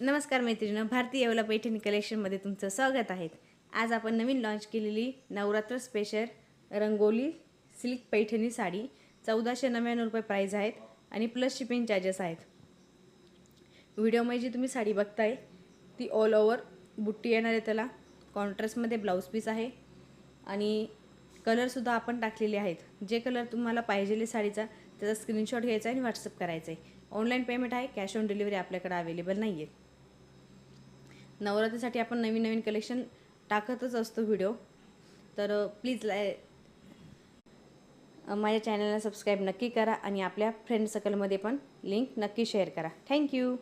नमस्कार मैत्रिणी, भारतीय येवला पैठणी कलेक्शनमध्ये तुमचं स्वागत आहे। आज आपण नवीन लॉन्च केलेली नवरात्र स्पेशल रंगोली सिल्क पैठणी साडी 1499 रुपये प्राइस आहेत आणि प्लस शिपिंग चार्जेस आहेत। व्हिडिओमध्ये जी तुम्ही साडी बघताय ती ऑल ओव्हर बुट्टी येणार आहे, त्याला कॉन्ट्रास्टमध्ये ब्लाउज पीस आहे आणि कलर सुद्धा आपण टाकलेले आहेत। जे कलर तुम्हाला पाहिजे साडीचा त्याचा स्क्रीनशॉट घ्यायचा आणि व्हॉट्सअप करायचा आहे। ऑनलाइन पेमेंट आहे, कॅश ऑन डिलिव्हरी आपल्याकडे अवेलेबल नाही आहे। नवरात्रीसाठी आपण नवीन नवीन कलेक्शन टाकतच असतो व्हिडिओ, तर प्लीज माझ्या चॅनलला सबस्क्राइब नक्की करा आणि आपल्या फ्रेंड सर्कलमध्ये पण लिंक नक्की शेअर करा। थँक्यू।